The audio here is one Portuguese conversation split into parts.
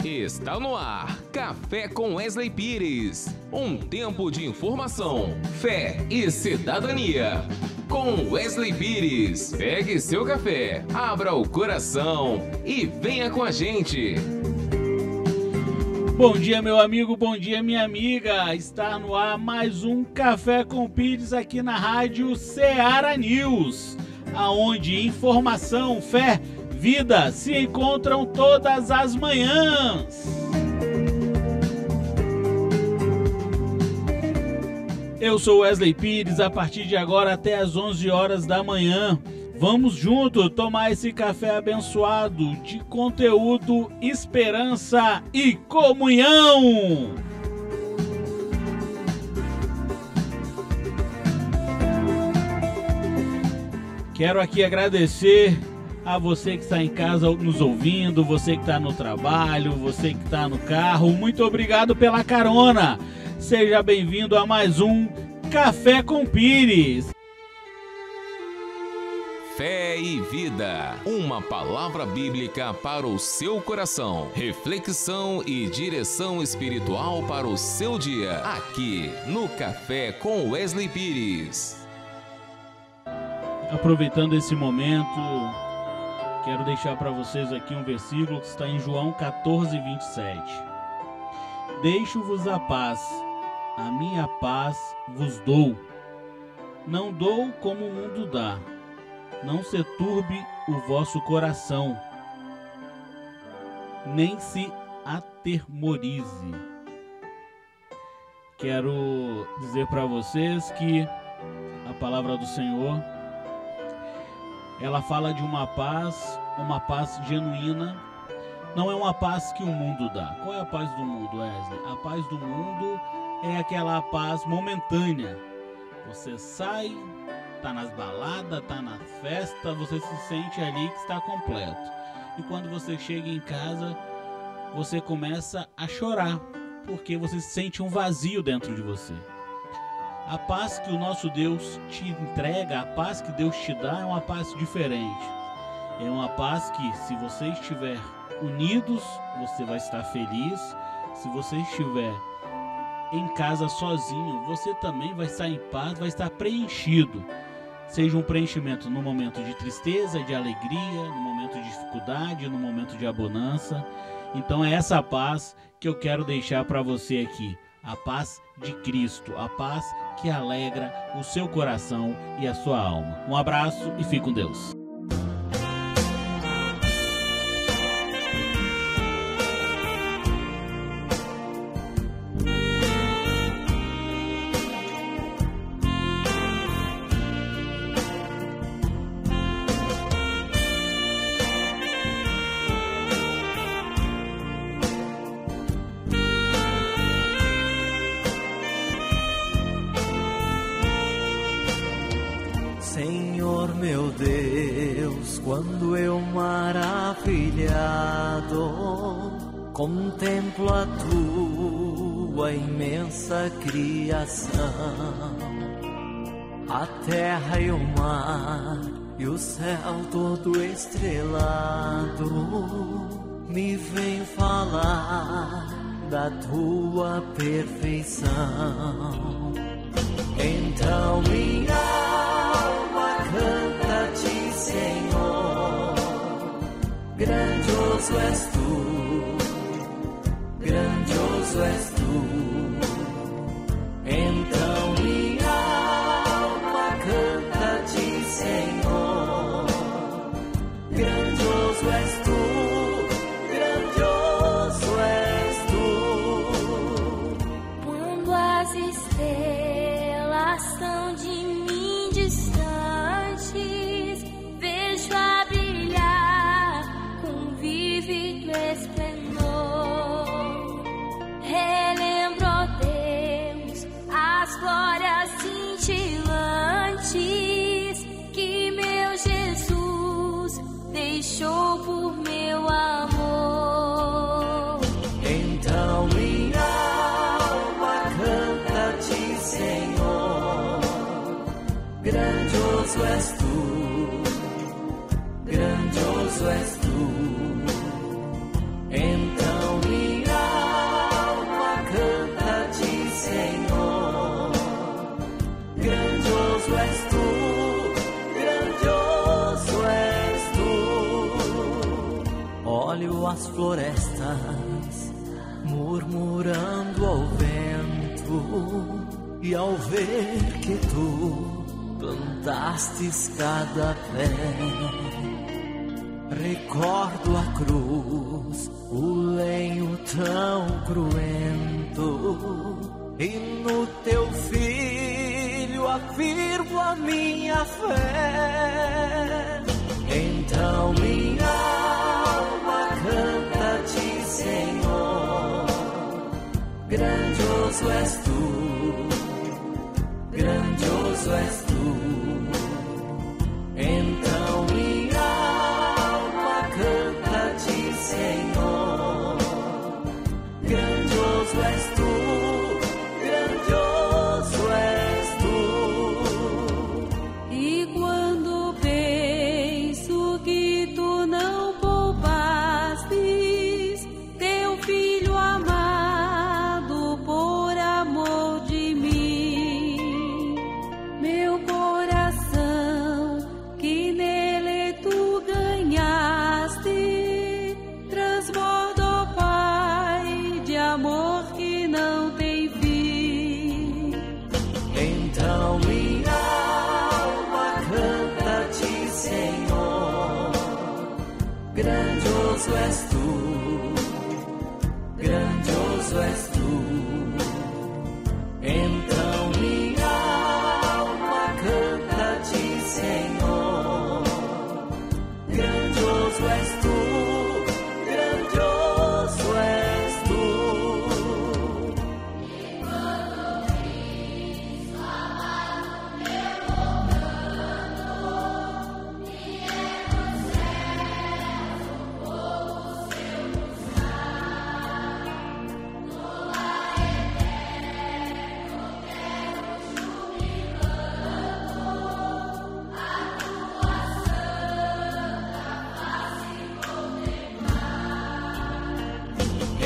Está no ar, Café com Wesley Pires. Um tempo de informação, fé e cidadania. Com Wesley Pires, pegue seu café, abra o coração e venha com a gente. Bom dia, meu amigo, bom dia, minha amiga. Está no ar mais um Café com Pires aqui na Rádio Ceará News, aonde informação, fé, vida se encontram todas as manhãs. Eu sou Wesley Pires, a partir de agora até às 11 horas da manhã. Vamos junto tomar esse café abençoado de conteúdo, esperança e comunhão. Quero aqui agradecer a você que está em casa nos ouvindo, você que está no trabalho, você que está no carro. Muito obrigado pela carona. Seja bem-vindo a mais um Café com Pires. Fé e vida, uma palavra bíblica para o seu coração, reflexão e direção espiritual para o seu dia, aqui no Café com Wesley Pires. Aproveitando esse momento, quero deixar para vocês aqui um versículo que está em João 14:27. Deixo-vos a paz, a minha paz vos dou. Não dou como o mundo dá. Não se turbe o vosso coração, nem se atemorize. Quero dizer para vocês que a palavra do Senhor, ela fala de uma paz genuína. Não é uma paz que o mundo dá. Qual é a paz do mundo, Wesley? A paz do mundo é aquela paz momentânea. Você sai, tá nas baladas, tá na festa, você se sente ali que está completo. E quando você chega em casa, você começa a chorar, porque você sente um vazio dentro de você. A paz que o nosso Deus te entrega, a paz que Deus te dá é uma paz diferente. É uma paz que, se você estiver unidos, você vai estar feliz. Se você estiver em casa sozinho, você também vai estar em paz, vai estar preenchido. Seja um preenchimento no momento de tristeza, de alegria, no momento de dificuldade, no momento de abundância. Então é essa paz que eu quero deixar para você aqui. A paz de Cristo, a paz que alegra o seu coração e a sua alma. Um abraço e fique com Deus. Senhor meu Deus, quando eu maravilhado contemplo a tua imensa criação, a terra e o mar e o céu todo estrelado, me vem falar da tua perfeição. Então minha alma canta-te, Senhor, grandioso és tu, grandioso és tu. Então minha alma canta-te, Senhor, grandioso és tu, grandioso és tu. Quando as estrelas são de mim distantes, vejo a brilhar com vívido esplendor. Relembro olho as florestas murmurando ao vento, e ao ver que tu plantastes cada pé, recordo a cruz, o lenho tão cruento, e no teu filho afirmo a minha fé. Então minha alma canta-te, Senhor, grandioso és tu, grandioso és tu. Então minha alma canta-te, Senhor, grandioso és tu, grandioso és tu. E quando penso que tu não poupastes teu filho amado por amor de mim, meu coração que nele tu ganhaste transborda, ó Pai, de amor que não tem fim. Então minha alma canta-te, Senhor, grandioso és tu, grandioso és tu. Então minha alma canta-te, Senhor, grandioso és tu, grandioso és tu.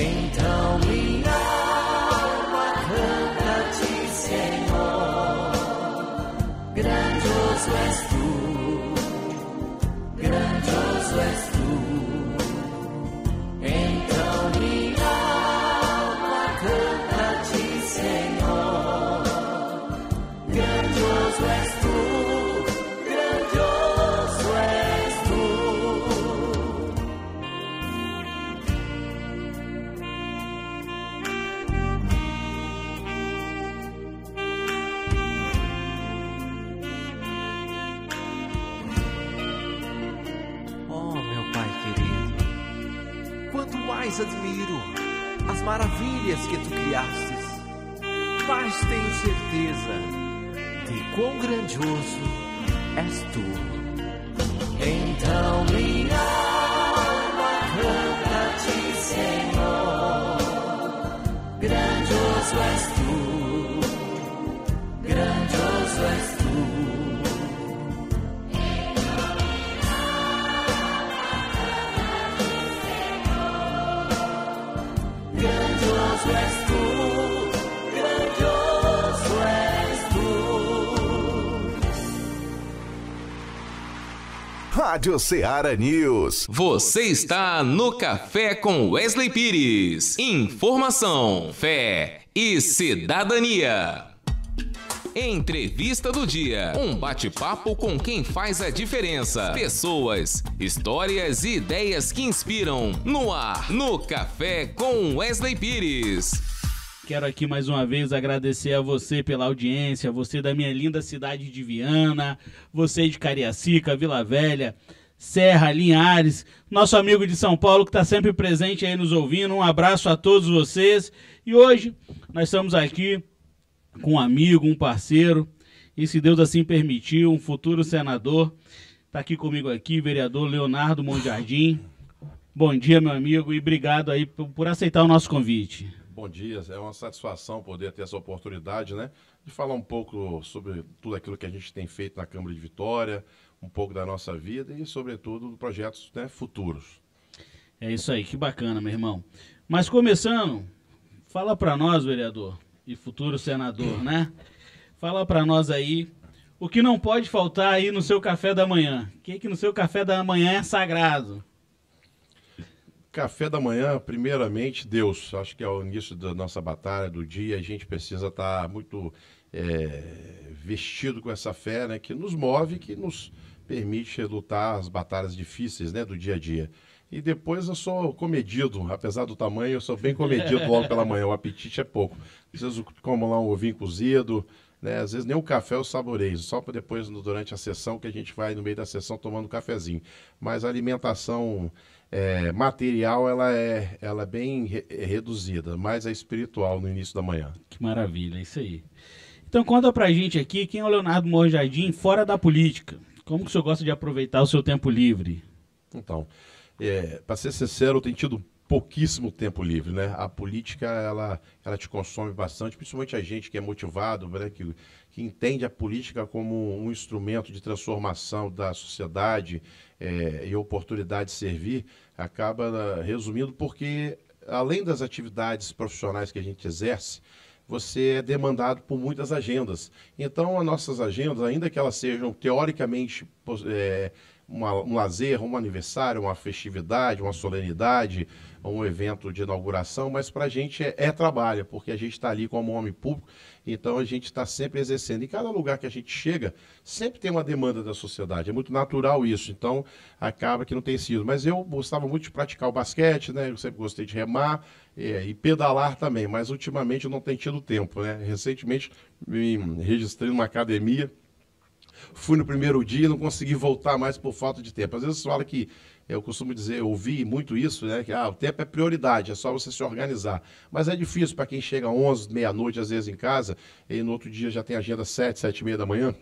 Então minha alma canta-te, Senhor, grandioso és tu, grandioso és tu. Então minha alma canta-te, Senhor, grandioso és tu, grandioso és tu. Oh, meu Pai querido, quanto mais admiro as maravilhas que tu criastes, mais tenho certeza de quão grandioso és tu. Então minha alma canta-te, Senhor, grandioso és tu, grandioso és tu. Grandioso és tu, grandioso és tu. Rádio Ceará News. Você está no Café com Wesley Pires. Informação, fé e cidadania. Entrevista do dia. Um bate-papo com quem faz a diferença. Pessoas, histórias e ideias que inspiram. No ar, no Café com Wesley Pires. Quero aqui mais uma vez agradecer a você pela audiência, você da minha linda cidade de Viana, você de Cariacica, Vila Velha, Serra, Linhares, nosso amigo de São Paulo que está sempre presente aí nos ouvindo. Um abraço a todos vocês. E hoje nós estamos aqui com um amigo, um parceiro, e se Deus assim permitir, um futuro senador. Está aqui comigo aqui, vereador Leonardo Monjardim. Bom dia, meu amigo, e obrigado aí por aceitar o nosso convite. Bom dia, é uma satisfação poder ter essa oportunidade, né, de falar um pouco sobre tudo aquilo que a gente tem feito na Câmara de Vitória, um pouco da nossa vida e, sobretudo, projetos, né, futuros. É isso aí, que bacana, meu irmão. Mas começando, fala para nós, vereador e futuro senador, né? Fala para nós aí o que não pode faltar aí no seu café da manhã. O que no seu café da manhã é sagrado? Café da manhã, primeiramente, Deus. Acho que é o início da nossa batalha, do dia. A gente precisa estar muito vestido com essa fé, né, que nos move, que nos permite lutar as batalhas difíceis, né, do dia a dia. E depois eu sou comedido, apesar do tamanho, eu sou bem comedido logo pela manhã, o apetite é pouco. Às vezes eu como lá um ovinho cozido, né? Às vezes nem o café eu saboreio, só para depois, durante a sessão, que a gente vai no meio da sessão tomando um cafezinho. Mas a alimentação material, ela é bem reduzida, mas é espiritual no início da manhã. Que maravilha, é isso aí. Então conta pra gente aqui, quem é o Leonardo Monjardim fora da política? Como que o senhor gosta de aproveitar o seu tempo livre? Então, para ser sincero, eu tenho tido pouquíssimo tempo livre, né? A política, ela te consome bastante, principalmente a gente que é motivado, né? que entende a política como um instrumento de transformação da sociedade e oportunidade de servir, acaba resumindo porque, além das atividades profissionais que a gente exerce, você é demandado por muitas agendas. Então, as nossas agendas, ainda que elas sejam teoricamente um lazer, um aniversário, uma festividade, uma solenidade, um evento de inauguração, mas para a gente é trabalho, porque a gente está ali como homem público, então a gente está sempre exercendo. Em cada lugar que a gente chega, sempre tem uma demanda da sociedade, é muito natural isso, então acaba que não tem sido. Mas eu gostava muito de praticar o basquete, né? Eu sempre gostei de remar e pedalar também, mas ultimamente eu não tenho tido tempo, né? Recentemente me registrei numa academia, fui no primeiro dia e não consegui voltar mais por falta de tempo. Às vezes você fala que, eu costumo dizer, eu ouvi muito isso, né? Que o tempo é prioridade, é só você se organizar. Mas é difícil para quem chega 11, meia-noite, às vezes em casa, e no outro dia já tem agenda 7, 7h30 da manhã.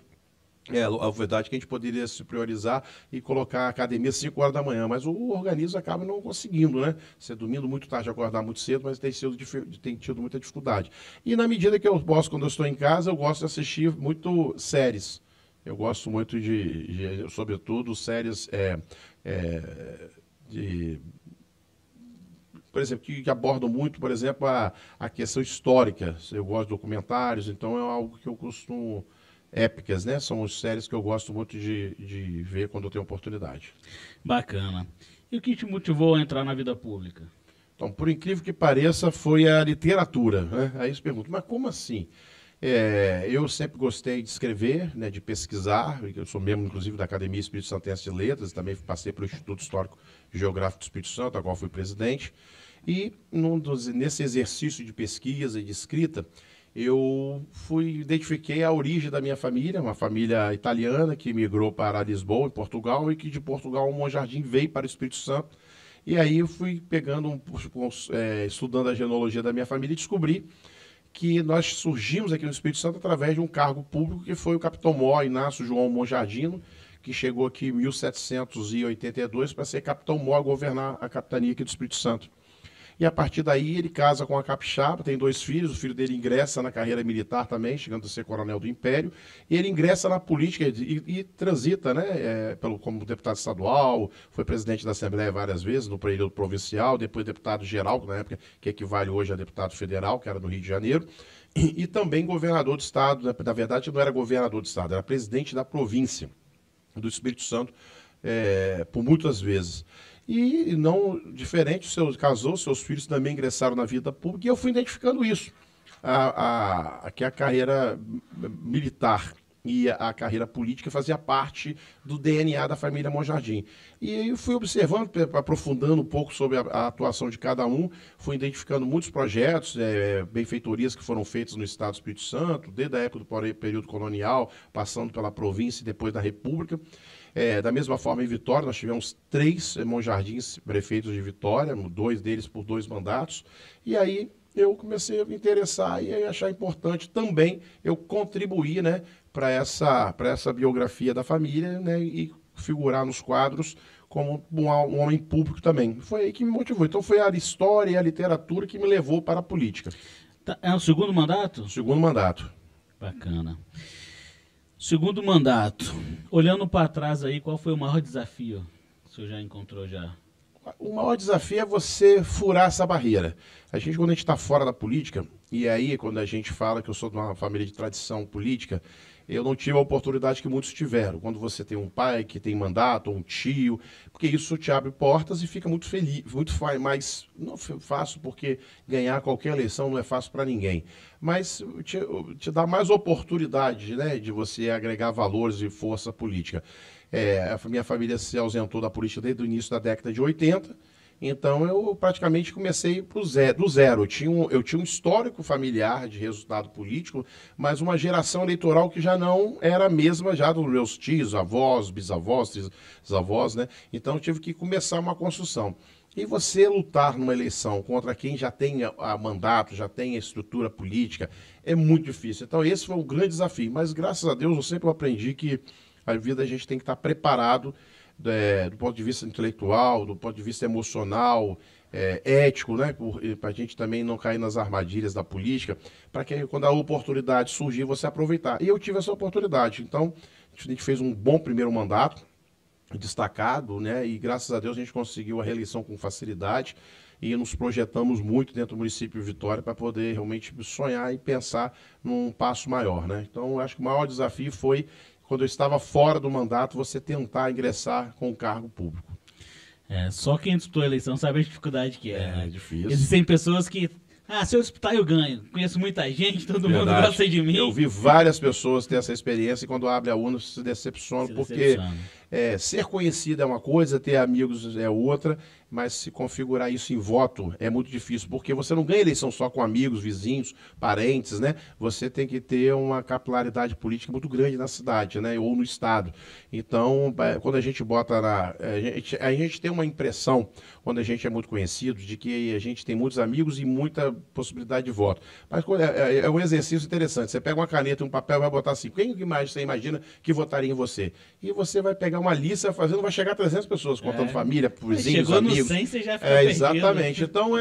A verdade é que a gente poderia se priorizar e colocar a academia às 5 horas da manhã, mas o organismo acaba não conseguindo, né? Você dormindo muito tarde, acordar muito cedo, mas tem tido muita dificuldade. E na medida que eu posso, quando eu estou em casa, eu gosto de assistir muito séries. Eu gosto muito sobretudo, séries por exemplo, que abordam muito, por exemplo, a questão histórica. Eu gosto de documentários, então é algo que eu costumo... Épicas, né? São as séries que eu gosto muito de ver quando eu tenho oportunidade. Bacana. E o que te motivou a entrar na vida pública? Então, por incrível que pareça, foi a literatura, né? Aí você pergunta, mas como assim? Eu sempre gostei de escrever, né, de pesquisar, eu sou membro, inclusive, da Academia Espírito Santense de Letras, também passei pelo Instituto Histórico e Geográfico do Espírito Santo, a qual fui presidente, e nesse exercício de pesquisa e de escrita, eu identifiquei a origem da minha família, uma família italiana que migrou para Lisboa, em Portugal, e que de Portugal o Monjardim veio para o Espírito Santo, e aí eu fui pegando, estudando a genealogia da minha família e descobri que nós surgimos aqui no Espírito Santo através de um cargo público que foi o capitão-mor Inácio João Monjardino, que chegou aqui em 1782 para ser capitão-mor a governar a capitania aqui do Espírito Santo. E a partir daí ele casa com a capixaba, tem 2 filhos, o filho dele ingressa na carreira militar também, chegando a ser coronel do Império, e ele ingressa na política e transita, né, como deputado estadual, foi presidente da Assembleia várias vezes, no período provincial, depois deputado geral, na época que equivale hoje a deputado federal, que era no Rio de Janeiro, e também governador do estado, né, na verdade não era governador do estado, era presidente da província do Espírito Santo, por muitas vezes. E não diferente, casou, seus filhos também ingressaram na vida pública, e eu fui identificando isso, que a carreira militar e a carreira política fazia parte do DNA da família Monjardim. E aí eu fui observando, aprofundando um pouco sobre a atuação de cada um, fui identificando muitos projetos, benfeitorias que foram feitas no Estado do Espírito Santo, desde a época do período colonial, passando pela província e depois da República. Da mesma forma, em Vitória, nós tivemos 3 Monjardins prefeitos de Vitória, 2 deles por 2 mandatos, e aí eu comecei a me interessar e a achar importante também eu contribuir, né, para essa biografia da família, né, e figurar nos quadros como um homem público também. Foi aí que me motivou. Então foi a história e a literatura que me levou para a política. É o segundo mandato? Segundo mandato. Bacana. Segundo mandato. Olhando para trás aí, qual foi o maior desafio que o senhor já encontrou já? O maior desafio é você furar essa barreira. Quando a gente está fora da política, e aí quando a gente fala que eu sou de uma família de tradição política, eu não tive a oportunidade que muitos tiveram. Quando você tem um pai que tem mandato, ou um tio, porque isso te abre portas e fica muito feliz, mais não fácil, porque ganhar qualquer eleição não é fácil para ninguém, mas te dá mais oportunidade, né, de você agregar valores e força política. A minha família se ausentou da política desde o início da década de 80, então eu praticamente comecei do zero. Eu tinha um histórico familiar de resultado político, mas uma geração eleitoral que já não era a mesma já dos meus tios, avós, bisavós, trisavós, né? Então eu tive que começar uma construção. E você lutar numa eleição contra quem já tem a mandato, já tem a estrutura política, é muito difícil. Então esse foi um grande desafio, mas graças a Deus eu sempre aprendi que a vida a gente tem que estar preparado do ponto de vista intelectual, do ponto de vista emocional, ético, né? Para a gente também não cair nas armadilhas da política, para que quando a oportunidade surgir, você aproveitar. E eu tive essa oportunidade. Então, a gente fez um bom primeiro mandato, destacado, né? E graças a Deus a gente conseguiu a reeleição com facilidade e nos projetamos muito dentro do município de Vitória para poder realmente sonhar e pensar num passo maior, né? Então, eu acho que o maior desafio foi, quando eu estava fora do mandato, você tentar ingressar com o cargo público. Só quem disputou a eleição sabe a dificuldade que é. É difícil. Existem pessoas que, se eu disputar eu ganho. Conheço muita gente, todo mundo Verdade. gosta de mim. Eu vi várias pessoas ter essa experiência e quando abre a urna se decepcionam, porque ser conhecido é uma coisa, ter amigos é outra, mas se configurar isso em voto é muito difícil, porque você não ganha eleição só com amigos, vizinhos, parentes, né? Você tem que ter uma capilaridade política muito grande na cidade, né? Ou no estado. Então, quando a gente bota a gente tem uma impressão, quando a gente é muito conhecido, de que a gente tem muitos amigos e muita possibilidade de voto. Mas é um exercício interessante. Você pega uma caneta e um papel e vai botar assim, quem mais você imagina que votaria em você? E você vai pegar uma lista fazendo, vai chegar a 300 pessoas, contando família, vizinhos, chegou amigos. No 100, você já fica perdido. Exatamente. Então,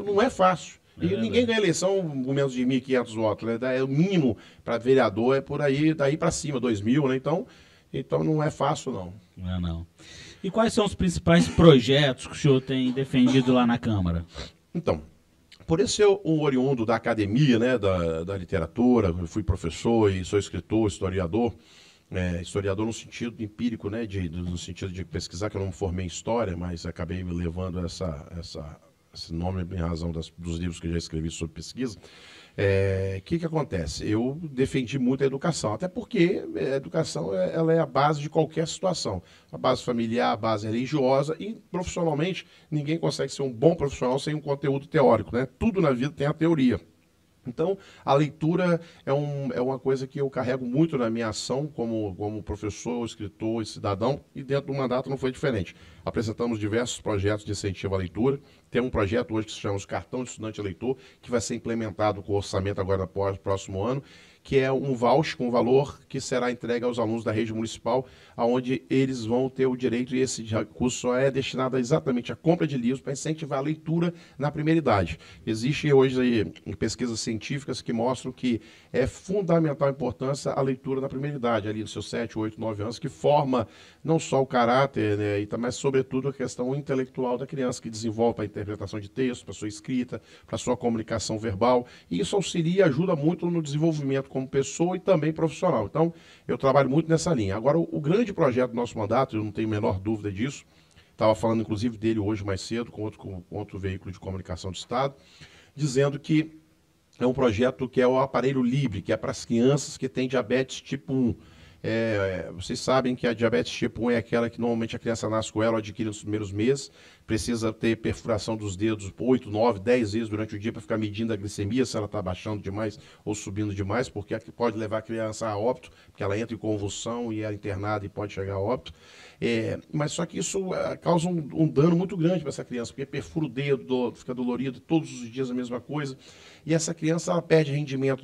não é fácil. E ninguém ganha eleição com menos de 1.500 votos. Né? O mínimo para vereador é por aí, daí para cima, 2.000. Né? Então, não é fácil, não. Não. E quais são os principais projetos que o senhor tem defendido lá na Câmara? Então, por isso eu, um oriundo da academia, né, da literatura, eu fui professor e sou escritor, historiador. Historiador no sentido empírico, né, no sentido de pesquisar, que eu não me formei em história, mas acabei me levando esse nome em razão dos livros que eu já escrevi sobre pesquisa. Que acontece? Eu defendi muito a educação, até porque a educação ela é a base de qualquer situação. A base familiar, a base religiosa e profissionalmente ninguém consegue ser um bom profissional sem um conteúdo teórico, né? Tudo na vida tem a teoria. Então, a leitura é uma coisa que eu carrego muito na minha ação como professor, escritor e cidadão, e dentro do mandato não foi diferente. Apresentamos diversos projetos de incentivo à leitura. Tem um projeto hoje que se chama os Cartão de Estudante Eleitor, que vai ser implementado com o orçamento agora no próximo ano, que é um voucher com valor que será entregue aos alunos da rede municipal, onde eles vão ter o direito, e esse recurso só é destinado exatamente à compra de livros para incentivar a leitura na primeira idade. Existem hoje aí pesquisas científicas que mostram que é fundamental a importância a leitura na primeira idade, ali dos seus 7, 8, 9 anos, que forma não só o caráter, né, mas sobretudo a questão intelectual da criança, que desenvolve para a interpretação de texto, para a sua escrita, para a sua comunicação verbal, e isso auxilia e ajuda muito no desenvolvimento como pessoa e também profissional. Então, eu trabalho muito nessa linha. Agora, o grande projeto do nosso mandato, eu não tenho a menor dúvida disso, estava falando inclusive dele hoje mais cedo, com outro veículo de comunicação do Estado, dizendo que é um projeto que é o aparelho livre, que é para as crianças que têm diabetes tipo 1. Vocês sabem que a diabetes tipo 1 é aquela que normalmente a criança nasce com ela ou adquire nos primeiros meses, precisa ter perfuração dos dedos 8, 9, 10 vezes durante o dia para ficar medindo a glicemia, se ela está baixando demais ou subindo demais, porque pode levar a criança a óbito, porque ela entra em convulsão e é internada e pode chegar a óbito. Mas só que isso causa um dano muito grande para essa criança, porque perfura o dedo, fica dolorido, todos os dias a mesma coisa, e essa criança ela perde rendimento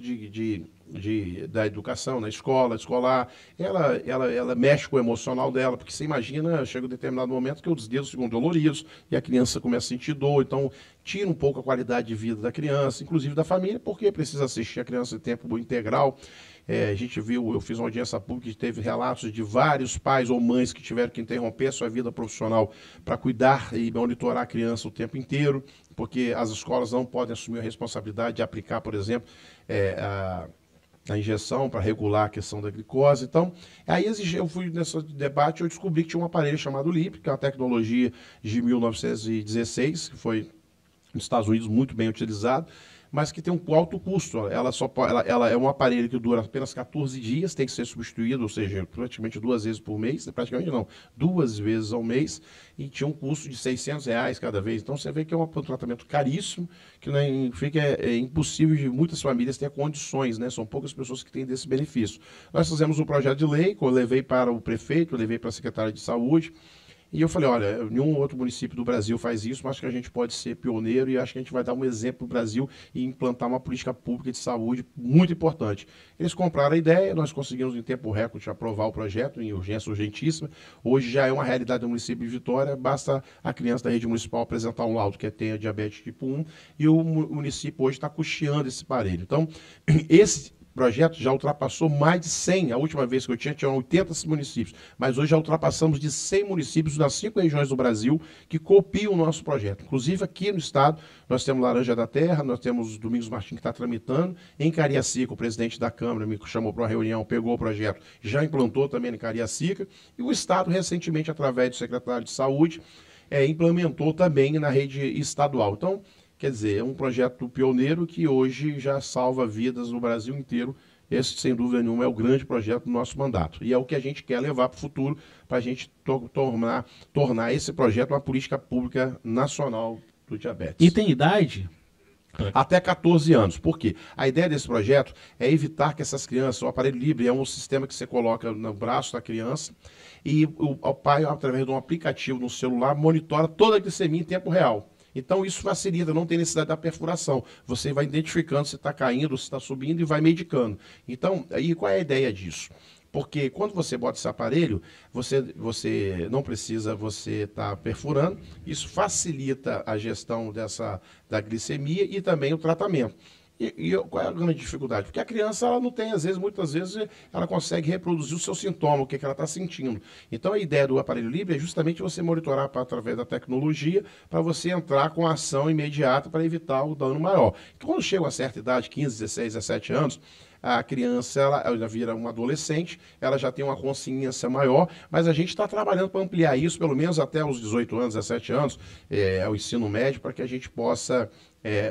da educação, na escolar, ela mexe com o emocional dela, porque você imagina, chega um determinado momento que os dedos ficam doloridos, e a criança começa a sentir dor, então tira um pouco a qualidade de vida da criança, inclusive da família, porque precisa assistir a criança em tempo integral. A gente viu, eu fiz uma audiência pública que teve relatos de vários pais ou mães que tiveram que interromper a sua vida profissional para cuidar e monitorar a criança o tempo inteiro, porque as escolas não podem assumir a responsabilidade de aplicar, por exemplo, a injeção para regular a questão da glicose. Então, aí eu fui nesse debate, eu descobri que tinha um aparelho chamado LIP, que é uma tecnologia de 1916, que foi nos Estados Unidos muito bem utilizado, mas que tem um alto custo. Ela é um aparelho que dura apenas 14 dias, tem que ser substituído, ou seja, praticamente 2 vezes por mês, praticamente não, 2 vezes ao mês, e tinha um custo de R$600 cada vez. Então você vê que é um tratamento caríssimo, que é impossível de muitas famílias ter condições, né? São poucas pessoas que têm desse benefício. Nós fizemos um projeto de lei, que eu levei para o prefeito, eu levei para a secretária de saúde, e eu falei, olha, nenhum outro município do Brasil faz isso, mas acho que a gente pode ser pioneiro e acho que a gente vai dar um exemplo para o Brasil e implantar uma política pública de saúde muito importante. Eles compraram a ideia, nós conseguimos em tempo recorde aprovar o projeto em urgência urgentíssima. Hoje já é uma realidade do município de Vitória, basta a criança da rede municipal apresentar um laudo que tenha diabetes tipo 1 e o município hoje está custeando esse aparelho. Então, esse projeto já ultrapassou mais de 100, a última vez que eu tinha 80 municípios, mas hoje já ultrapassamos de 100 municípios nas 5 regiões do Brasil que copiam o nosso projeto. Inclusive aqui no estado, nós temos Laranja da Terra, nós temos Domingos Martins que está tramitando, em Cariacica, o presidente da Câmara me chamou para uma reunião, pegou o projeto, já implantou também em Cariacica, e o estado recentemente, através do secretário de Saúde, implementou também na rede estadual. Então, quer dizer, é um projeto pioneiro que hoje já salva vidas no Brasil inteiro. Esse, sem dúvida nenhuma, é o grande projeto do nosso mandato. E é o que a gente quer levar para o futuro, para a gente tornar esse projeto uma política pública nacional do diabetes. E tem idade? Até 14 anos. Por quê? A ideia desse projeto é evitar que essas crianças, o aparelho Libre é um sistema que você coloca no braço da criança e o pai, através de um aplicativo no celular, monitora toda a glicemia em tempo real. Então isso facilita, não tem necessidade da perfuração. Você vai identificando se está caindo, se está subindo e vai medicando. Então, aí qual é a ideia disso? Porque quando você bota esse aparelho, você não precisa você estar perfurando. Isso facilita a gestão da glicemia e também o tratamento. E qual é a grande dificuldade? Porque a criança, ela não tem, muitas vezes, ela consegue reproduzir o seu sintoma, o que ela está sentindo. Então, a ideia do aparelho Libre é justamente você monitorar através da tecnologia para você entrar com a ação imediata para evitar o dano maior. Então, quando chega a uma certa idade, 15, 16, 17 anos, a criança ela já vira uma adolescente, ela já tem uma consciência maior, mas a gente está trabalhando para ampliar isso, pelo menos até os 18 anos, 17 anos, o ensino médio, para que a gente possa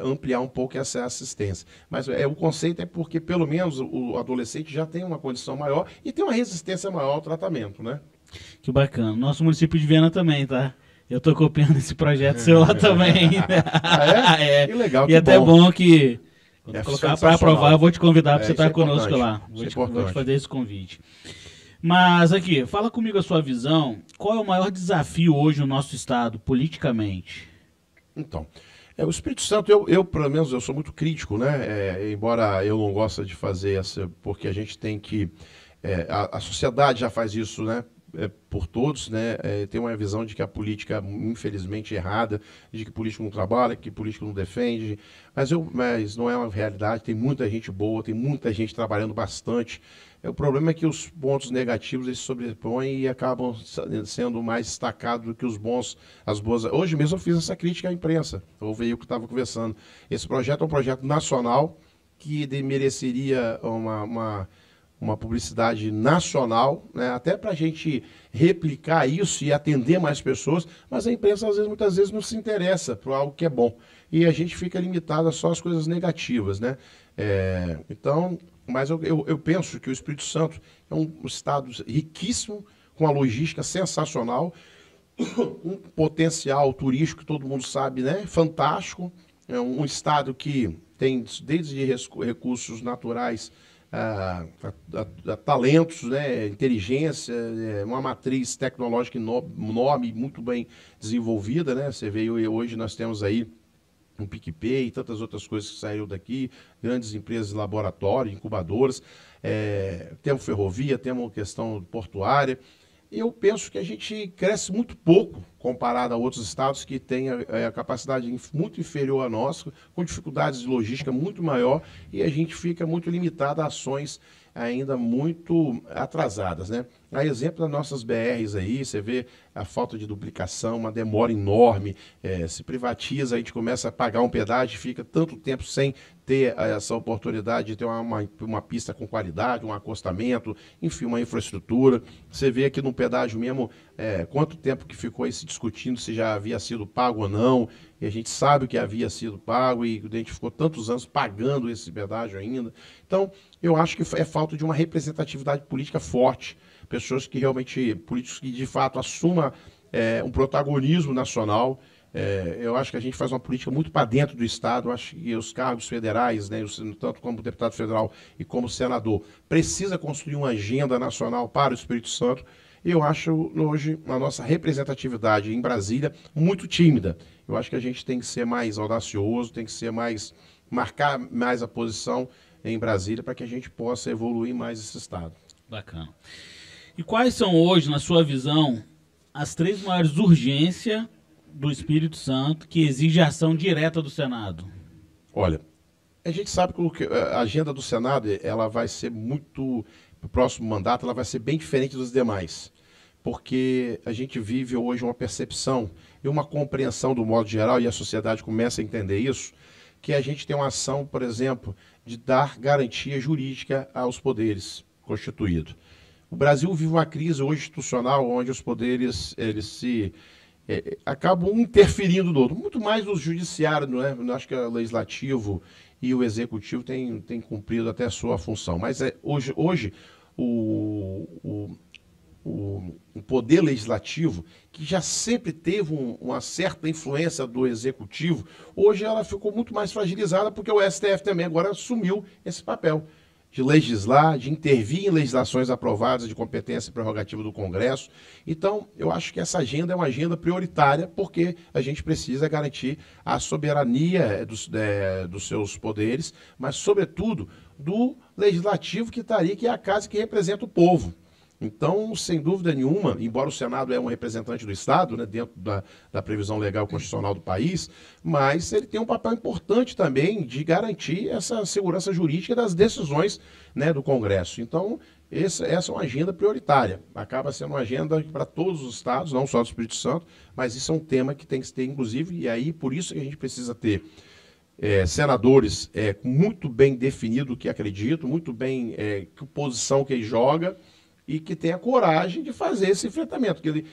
ampliar um pouco essa assistência. Mas o conceito é porque, pelo menos, o adolescente já tem uma condição maior e tem uma resistência maior ao tratamento, né? Que bacana. Nosso município de Viana também, tá? Eu estou copiando esse projeto seu lá também. Que legal, que até bom. Bom que... Quando colocar para aprovar, eu vou te convidar para você estar conosco lá. Vou te fazer esse convite. Mas aqui, fala comigo a sua visão. Qual é o maior desafio hoje no nosso estado, politicamente? Então, o Espírito Santo, eu pelo menos, eu sou muito crítico, né? Embora eu não goste de fazer essa, porque a gente tem que... a sociedade já faz isso, né? Por todos, né? Tem uma visão de que a política, infelizmente, é errada, de que político não trabalha, que político não defende, mas não é uma realidade, tem muita gente boa, tem muita gente trabalhando bastante. O problema é que os pontos negativos eles se sobrepõem e acabam sendo mais destacados do que as boas. Hoje mesmo eu fiz essa crítica à imprensa, o veículo que estava conversando. Esse projeto é um projeto nacional que mereceria uma publicidade nacional, né, até para a gente replicar isso e atender mais pessoas, mas a imprensa muitas vezes não se interessa por algo que é bom. E a gente fica limitado a só as coisas negativas, né? Então, mas eu penso que o Espírito Santo é um estado riquíssimo, com uma logística sensacional, um potencial turístico que todo mundo sabe, né? Fantástico. É um estado que tem desde recursos naturais, talentos, né, inteligência, uma matriz tecnológica enorme, muito bem desenvolvida, né? Você vê hoje nós temos aí um PicPay e tantas outras coisas que saíram daqui, grandes empresas de laboratório, incubadoras, temos ferrovia, temos questão portuária, eu penso que a gente cresce muito pouco comparado a outros estados que têm a capacidade muito inferior à nossa, com dificuldades de logística muito maior, e a gente fica muito limitado a ações ainda muito atrasadas, né? A exemplo das nossas BRs aí, você vê a falta de duplicação, uma demora enorme, se privatiza, a gente começa a pagar um pedágio, fica tanto tempo sem ter essa oportunidade de ter uma pista com qualidade, um acostamento, enfim, uma infraestrutura. Você vê aqui no pedágio mesmo quanto tempo que ficou aí se discutindo se já havia sido pago ou não, e a gente sabe que havia sido pago e a gente ficou tantos anos pagando esse pedágio ainda. Então, eu acho que é falta de uma representatividade política forte, pessoas que realmente, políticos que de fato assumam um protagonismo nacional. Eu acho que a gente faz uma política muito para dentro do Estado. Eu acho que os cargos federais, né, tanto como deputado federal e como senador, precisa construir uma agenda nacional para o Espírito Santo. E eu acho hoje a nossa representatividade em Brasília muito tímida. Eu acho que a gente tem que ser mais audacioso, tem que ser marcar mais a posição em Brasília para que a gente possa evoluir mais esse Estado. Bacana. E quais são hoje, na sua visão, as 3 maiores urgências do Espírito Santo que exige ação direta do Senado? Olha, a gente sabe que a agenda do Senado ela vai ser muito, no próximo mandato, ela vai ser bem diferente dos demais, porque a gente vive hoje uma percepção e uma compreensão do modo geral, e a sociedade começa a entender isso, que a gente tem uma ação, por exemplo, de dar garantia jurídica aos poderes constituídos. O Brasil vive uma crise hoje institucional onde os poderes eles acabam interferindo no outro, muito mais no judiciário, não é? Eu acho que o legislativo e o executivo têm cumprido até a sua função, mas hoje o poder legislativo, que já sempre teve uma certa influência do executivo, hoje ela ficou muito mais fragilizada porque o STF também agora assumiu esse papel de legislar, de intervir em legislações aprovadas de competência e prerrogativa do Congresso. Então, eu acho que essa agenda é uma agenda prioritária, porque a gente precisa garantir a soberania dos seus poderes, mas, sobretudo, do legislativo que está ali, que é a casa que representa o povo. Então, sem dúvida nenhuma, embora o Senado é um representante do Estado, né, dentro da previsão legal constitucional do país, mas ele tem um papel importante também de garantir essa segurança jurídica das decisões, né, do Congresso. Então, essa é uma agenda prioritária. Acaba sendo uma agenda para todos os estados, não só do Espírito Santo, mas isso é um tema que tem que se ter, inclusive, e aí por isso que a gente precisa ter senadores muito bem definido o que acreditam, muito bem que posição que ele joga, e que tenha coragem de fazer esse enfrentamento. Que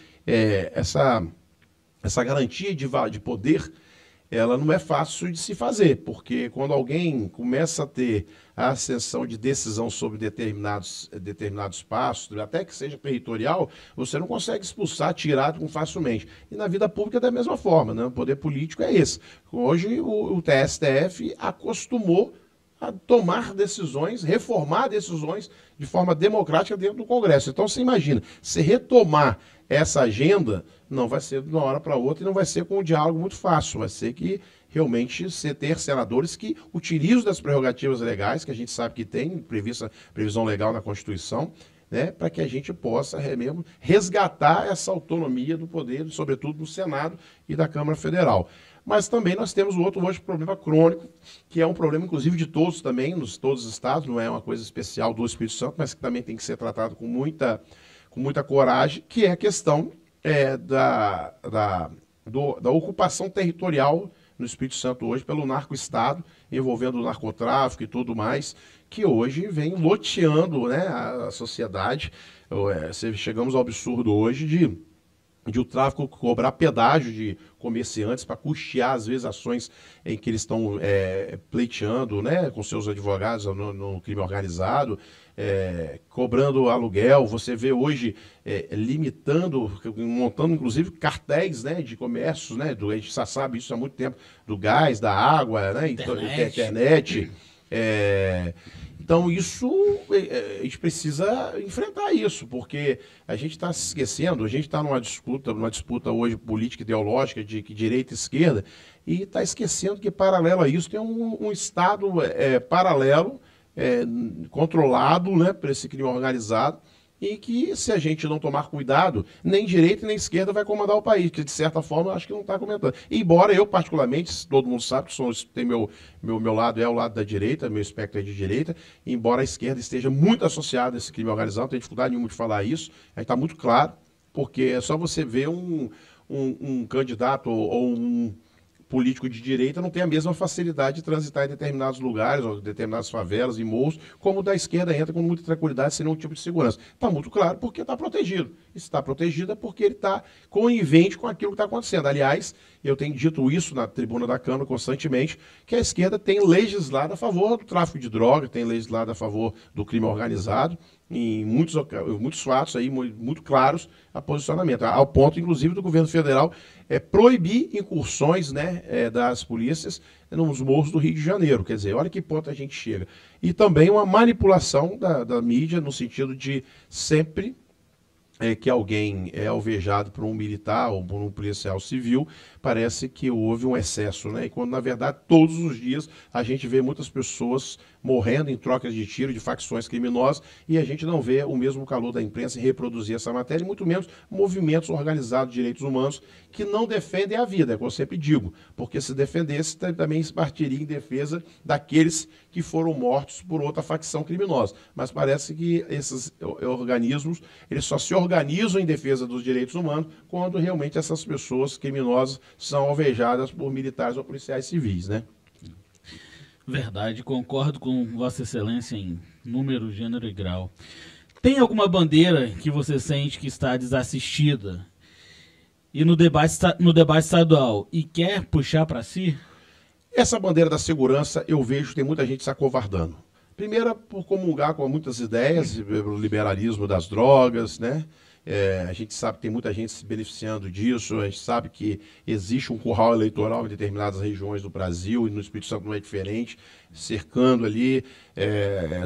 essa garantia de poder, ela não é fácil de se fazer, porque quando alguém começa a ter a ascensão de decisão sobre determinados passos, até que seja territorial, você não consegue expulsar, tirar facilmente. E na vida pública da mesma forma, né? O poder político é esse. Hoje o STF acostumou a tomar decisões, reformar decisões de forma democrática dentro do Congresso. Então, você imagina, se retomar essa agenda, não vai ser de uma hora para outra e não vai ser com um diálogo muito fácil. Vai ser que realmente você ter senadores que utilizam das prerrogativas legais, que a gente sabe que tem previsão legal na Constituição, né, para que a gente possa mesmo resgatar essa autonomia do poder, sobretudo do Senado e da Câmara Federal. Mas também nós temos o outro hoje problema crônico, que é um problema, inclusive, de todos também, todos os estados, não é uma coisa especial do Espírito Santo, mas que também tem que ser tratado com muita coragem, que é a questão da ocupação territorial no Espírito Santo hoje pelo narco-estado, envolvendo o narcotráfico e tudo mais, que hoje vem loteando, né, a sociedade. Chegamos ao absurdo hoje de o tráfico cobrar pedágio de comerciantes para custear, às vezes, ações em que eles estão pleiteando, né, com seus advogados no crime organizado, cobrando aluguel. Você vê hoje limitando, montando, inclusive, cartéis, né, de comércios, né, a gente já sabe isso há muito tempo, do gás, da água, né, internet. Então, isso, a gente precisa enfrentar isso, porque a gente está se esquecendo, a gente está numa disputa hoje política ideológica de direita e esquerda, e está esquecendo que, paralelo a isso, tem um Estado paralelo, controlado, né, por esse crime organizado, e que, se a gente não tomar cuidado, nem direita nem esquerda vai comandar o país, que de certa forma eu acho que não está comentando. Embora eu, particularmente, todo mundo sabe que tem meu lado, é o lado da direita, meu espectro é de direita, embora a esquerda esteja muito associada a esse crime organizado, não tem dificuldade nenhuma de falar isso, aí está muito claro, porque é só você ver um candidato ou um político de direita não tem a mesma facilidade de transitar em determinados lugares, ou determinadas favelas e morros, como o da esquerda entra com muita tranquilidade, sem nenhum tipo de segurança. Está muito claro porque está protegido. Está protegido é porque ele está conivente com aquilo que está acontecendo. Aliás, eu tenho dito isso na tribuna da Câmara constantemente, que a esquerda tem legislado a favor do tráfico de droga, tem legislado a favor do crime organizado, em muitos fatos aí muito claros a posicionamento, ao ponto, inclusive, do governo federal proibir incursões, né, das polícias nos morros do Rio de Janeiro. Quer dizer, olha que ponto a gente chega. E também uma manipulação da mídia no sentido de sempre que alguém é alvejado por um militar ou por um policial civil, parece que houve um excesso, né? E quando, na verdade, todos os dias a gente vê muitas pessoas morrendo em trocas de tiro de facções criminosas e a gente não vê o mesmo calor da imprensa em reproduzir essa matéria, e muito menos movimentos organizados de direitos humanos que não defendem a vida, é o que eu sempre digo, porque se defendesse também se partiria em defesa daqueles que foram mortos por outra facção criminosa. Mas parece que esses organismos, eles só se organizam em defesa dos direitos humanos quando realmente essas pessoas criminosas são alvejadas por militares ou policiais civis, né? Verdade, concordo com Vossa Excelência em número, gênero e grau. Tem alguma bandeira que você sente que está desassistida e no debate estadual e quer puxar para si? Essa bandeira da segurança, eu vejo que tem muita gente se acovardando. Primeiro, por comungar com muitas ideias, o liberalismo das drogas, né? A gente sabe que tem muita gente se beneficiando disso, a gente sabe que existe um curral eleitoral em determinadas regiões do Brasil, e no Espírito Santo não é diferente, cercando ali.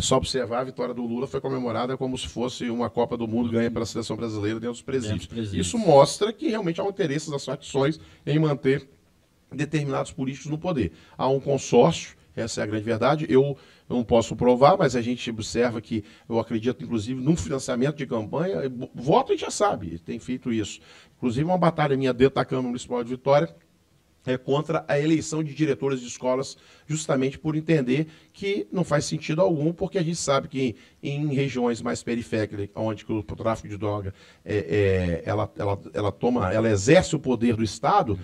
Só observar, a vitória do Lula foi comemorada como se fosse uma Copa do Mundo ganha pela seleção brasileira dentro dos presídios. Isso mostra que realmente há um interesse das facções em manter determinados políticos no poder. Há um consórcio, essa é a grande verdade. Eu não posso provar, mas a gente observa que eu acredito, inclusive, num financiamento de campanha. Voto a gente já sabe, tem feito isso. Inclusive, uma batalha minha dentro da Câmara Municipal de Vitória contra a eleição de diretores de escolas, justamente por entender que não faz sentido algum, porque a gente sabe que em regiões mais periféricas, onde o tráfico de droga ela exerce o poder do Estado,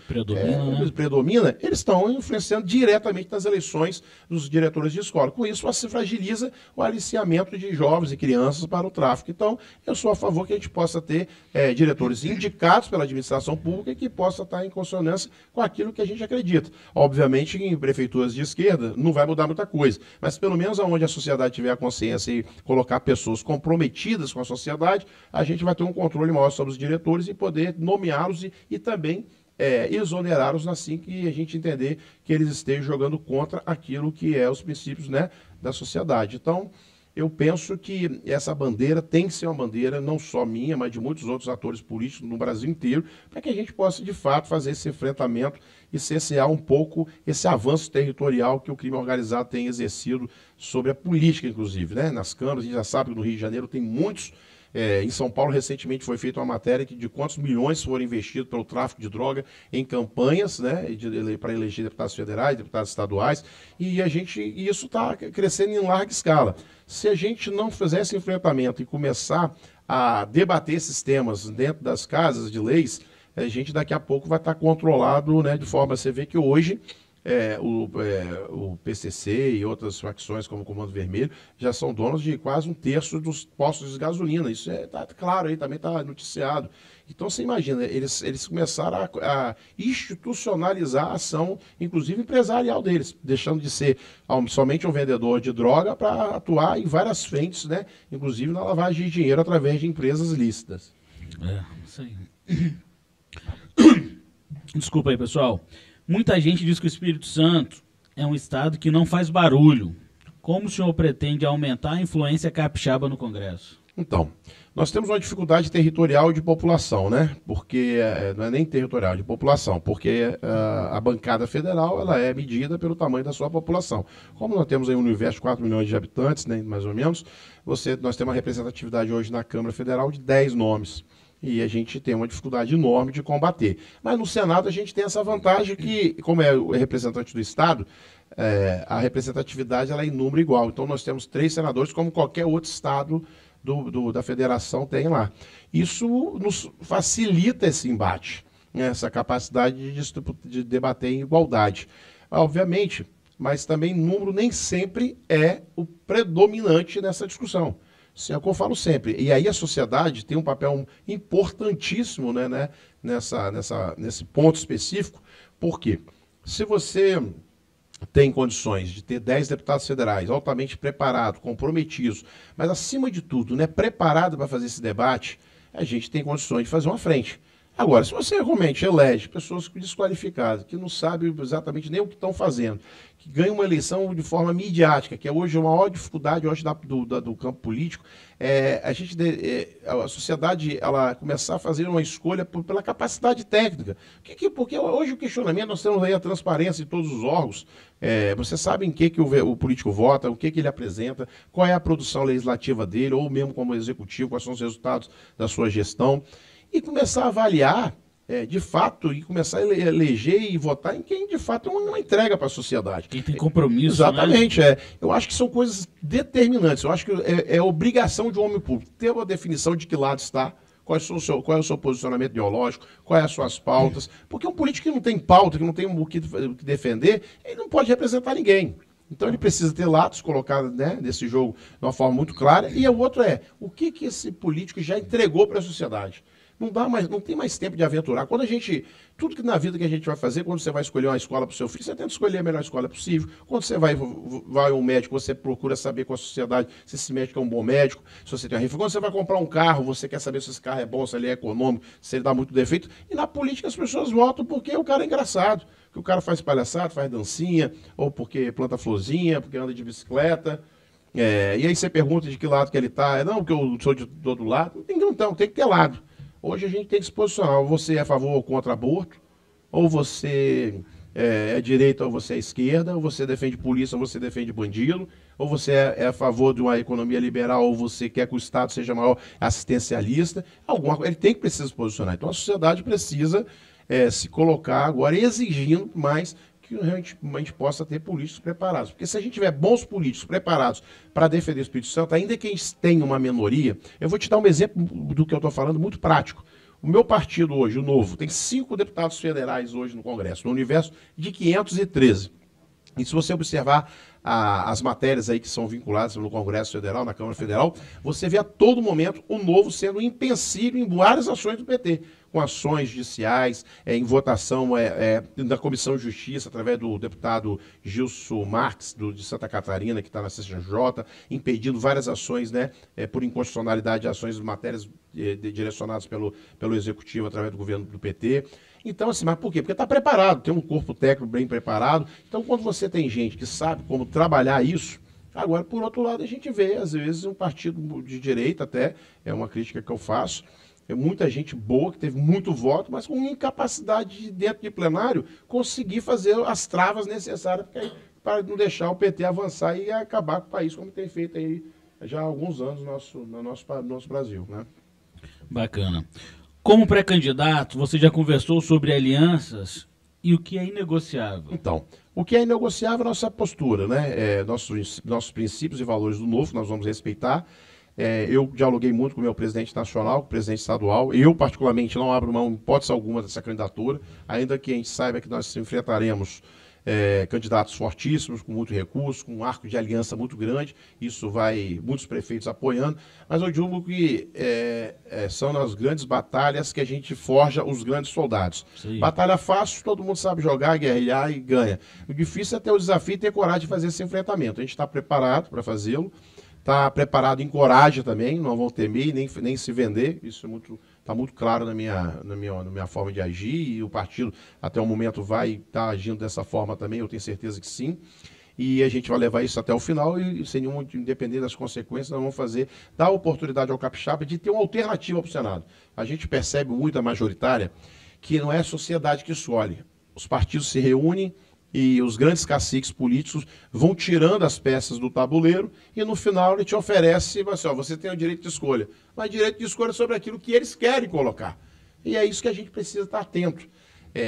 predomina, eles estão influenciando diretamente nas eleições dos diretores de escola. Com isso, se fragiliza o aliciamento de jovens e crianças para o tráfico. Então, eu sou a favor que a gente possa ter diretores indicados pela administração pública e que possa estar em consonância com aquilo que a gente acredita. Obviamente, em prefeituras de esquerda não vai mudar muita coisa, mas pelo menos onde a sociedade tiver a consciência e colocar pessoas comprometidas com a sociedade, a gente vai ter um controle maior sobre os diretores e poder nomeá-los e também exonerá-los assim que a gente entender que eles estejam jogando contra aquilo que é os princípios, né, da sociedade. Então, eu penso que essa bandeira tem que ser uma bandeira não só minha, mas de muitos outros atores políticos no Brasil inteiro, para que a gente possa, de fato, fazer esse enfrentamento e cessear um pouco esse avanço territorial que o crime organizado tem exercido sobre a política, inclusive, né? Nas câmaras, a gente já sabe que no Rio de Janeiro tem muitos. Em São Paulo, recentemente, foi feita uma matéria de quantos milhões foram investidos pelo tráfico de droga em campanhas, né, para eleger deputados federais, deputados estaduais, e isso está crescendo em larga escala. Se a gente não fizer esse enfrentamento e começar a debater esses temas dentro das casas de leis, a gente daqui a pouco vai estar controlado, né, de forma, você vê que hoje o PCC e outras facções como o Comando Vermelho já são donos de quase 1/3 dos postos de gasolina. Isso está claro aí, também está noticiado. Então você imagina, eles começaram a institucionalizar a ação, inclusive empresarial deles, deixando de ser somente um vendedor de droga para atuar em várias frentes, né? Inclusive na lavagem de dinheiro através de empresas lícitas. Isso aí. Desculpa aí, pessoal. Muita gente diz que o Espírito Santo é um estado que não faz barulho. Como o senhor pretende aumentar a influência capixaba no Congresso? Então, nós temos uma dificuldade territorial de população, né? Porque não é nem territorial, de população, porque a bancada federal ela é medida pelo tamanho da sua população. Como nós temos aí um universo de 4 milhões de habitantes, né, mais ou menos, nós temos uma representatividade hoje na Câmara Federal de 10 nomes. E a gente tem uma dificuldade enorme de combater. Mas no Senado a gente tem essa vantagem que, como é o representante do Estado, a representatividade ela é em número igual. Então nós temos 3 senadores, como qualquer outro Estado da federação tem lá. Isso nos facilita esse embate, né? Essa capacidade de debater em igualdade. Obviamente, mas também número nem sempre é o predominante nessa discussão. Isso é o que eu falo sempre. E aí a sociedade tem um papel importantíssimo, né, nesse ponto específico. Por quê? Se você tem condições de ter 10 deputados federais altamente preparados, comprometidos, mas acima de tudo, né, preparado para fazer esse debate, a gente tem condições de fazer uma frente. Agora, se você realmente elege pessoas desqualificadas, que não sabem exatamente nem o que estão fazendo, que ganham uma eleição de forma midiática, que é hoje a maior dificuldade hoje do campo político, a sociedade ela começar a fazer uma escolha pela capacidade técnica. Porque hoje o questionamento, nós temos aí a transparência de todos os órgãos, você sabe em que o político vota, o que ele apresenta, qual é a produção legislativa dele, ou mesmo como executivo, quais são os resultados da sua gestão. E começar a avaliar, de fato, e começar a eleger e votar em quem, de fato, é uma entrega para a sociedade. Quem tem compromisso, exatamente, né? Eu acho que são coisas determinantes. Eu acho que é obrigação de um homem público ter uma definição de que lado está, qual é o seu posicionamento ideológico, quais as suas pautas. Porque um político que não tem pauta, que não tem o que defender, ele não pode representar ninguém. Então ele precisa ter lados colocados, né, nesse jogo de uma forma muito clara. E o outro o que esse político já entregou para a sociedade. Não tem mais tempo de aventurar. Tudo que na vida que a gente vai fazer, quando você vai escolher uma escola para o seu filho, você tenta escolher a melhor escola possível. Quando você vai a um médico, você procura saber com a sociedade se esse médico é um bom médico, se você tem uma rifa. Quando você vai comprar um carro, você quer saber se esse carro é bom, se ele é econômico, se ele dá muito defeito. E na política as pessoas votam porque o cara é engraçado, que o cara faz palhaçada, faz dancinha, ou porque planta florzinha, porque anda de bicicleta. E aí você pergunta de que lado que ele está. Não, porque eu sou de todo lado. Não tem que ter lado. Hoje a gente tem que se posicionar, ou você é a favor ou contra aborto, ou você é direita ou você é esquerda, ou você defende polícia ou você defende bandido, ou você é a favor de uma economia liberal ou você quer que o Estado seja maior assistencialista. Ele precisa se posicionar. Então a sociedade precisa se colocar agora exigindo mais que a gente possa ter políticos preparados. Porque se a gente tiver bons políticos preparados para defender o Espírito Santo, ainda que a gente tenha uma minoria, eu vou te dar um exemplo do que eu estou falando muito prático. O meu partido hoje, o Novo, tem 5 deputados federais hoje no Congresso, no universo de 513. E se você observar as matérias aí que são vinculadas no Congresso Federal, na Câmara Federal, você vê a todo momento o Novo sendo um empecilho em várias ações do PT, com ações judiciais, em votação da Comissão de Justiça, através do deputado Gilson Marques, de Santa Catarina, que está na CCJ, impedindo várias ações, né, por inconstitucionalidade, ações de matérias direcionadas pelo Executivo através do governo do PT. Então, assim, mas por quê? Porque está preparado, tem um corpo técnico bem preparado. Então, quando você tem gente que sabe como trabalhar isso, agora, por outro lado, a gente vê, às vezes, um partido de direita até, é uma crítica que eu faço, muita gente boa, que teve muito voto, mas com incapacidade de, dentro de plenário, conseguir fazer as travas necessárias para não deixar o PT avançar e acabar com o país, como tem feito aí já há alguns anos no nosso Brasil, né? Bacana. Como pré-candidato, você já conversou sobre alianças e o que é inegociável? Então, o que é inegociável é a nossa postura, né? Nossos princípios e valores do Novo, nós vamos respeitar. Eu dialoguei muito com o meu presidente nacional, com o presidente estadual. Eu, particularmente, não abro mão, em hipótese alguma, dessa candidatura, ainda que a gente saiba que nós enfrentaremos candidatos fortíssimos, com muito recurso, com um arco de aliança muito grande. Isso vai, muitos prefeitos apoiando. Mas eu digo que são nas grandes batalhas que a gente forja os grandes soldados. Sim. Batalha fácil, todo mundo sabe jogar, guerrear e ganha. O difícil é ter o desafio e ter coragem de fazer esse enfrentamento. A gente está preparado para fazê-lo. Está preparado em coragem também, não vão temer nem se vender. Isso está muito claro na minha forma de agir, e o partido até o momento vai estar agindo dessa forma também, eu tenho certeza que sim. e a gente vai levar isso até o final e, sem nenhum, independente das consequências, nós vamos dar a oportunidade ao capixaba de ter uma alternativa para o Senado. A gente percebe muito a majoritária que não é a sociedade que escolhe. Os partidos se reúnem e os grandes caciques políticos vão tirando as peças do tabuleiro e no final ele te oferece, assim, ó, você tem o direito de escolha, mas direito de escolha sobre aquilo que eles querem colocar. E é isso que a gente precisa estar atento.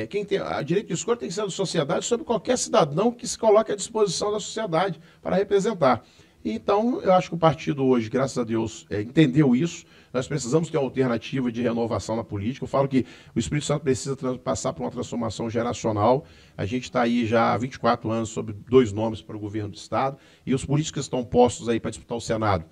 Quem tem a direito de escolha tem que ser da sociedade sobre qualquer cidadão que se coloque à disposição da sociedade para representar. Então, eu acho que o partido hoje, graças a Deus, entendeu isso. Nós precisamos ter uma alternativa de renovação na política. Eu falo que o Espírito Santo precisa passar por uma transformação geracional. A gente está aí já há 24 anos sobre 2 nomes para o governo do Estado. E os políticos que estão postos aí para disputar o Senado,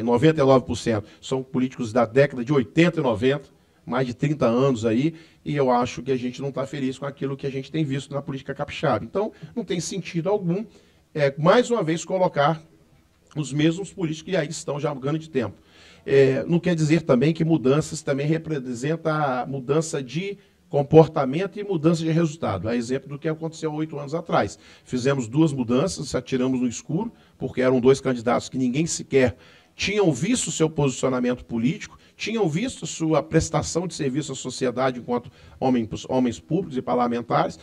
99% são políticos da década de 80 e 90, mais de 30 anos aí, e eu acho que a gente não está feliz com aquilo que a gente tem visto na política capixaba. Então, não tem sentido algum, mais uma vez, colocar os mesmos políticos que aí estão já há um grande tempo. Não quer dizer também que mudanças também representa mudança de comportamento e mudança de resultado. É exemplo do que aconteceu há 8 anos atrás. Fizemos 2 mudanças, atiramos no escuro, porque eram 2 candidatos que ninguém sequer tinham visto o seu posicionamento político, tinham visto sua prestação de serviço à sociedade enquanto homens públicos e parlamentares.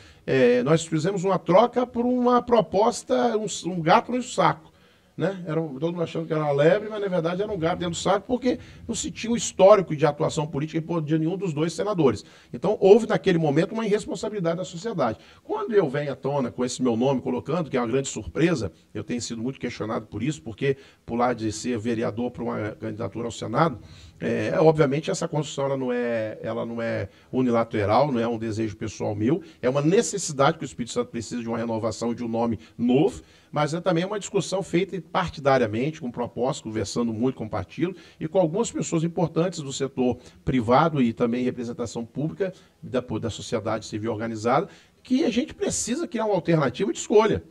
Nós fizemos uma troca por uma proposta, um gato no saco. Né? Todo mundo achando que era uma lebre, mas na verdade era um gato dentro do saco, porque não se tinha um histórico de atuação política de nenhum dos 2 senadores. Então houve naquele momento uma irresponsabilidade da sociedade. Quando eu venho à tona com esse meu nome colocando, que é uma grande surpresa, eu tenho sido muito questionado por isso, porque pular de ser vereador para uma candidatura ao Senado, obviamente essa construção ela não é unilateral, não é um desejo pessoal meu, é uma necessidade que o Espírito Santo precisa de uma renovação de um nome novo, mas também uma discussão feita partidariamente, com propostas, conversando muito com o partido e com algumas pessoas importantes do setor privado e também representação pública da sociedade civil organizada, que a gente precisa criar uma alternativa de escolha.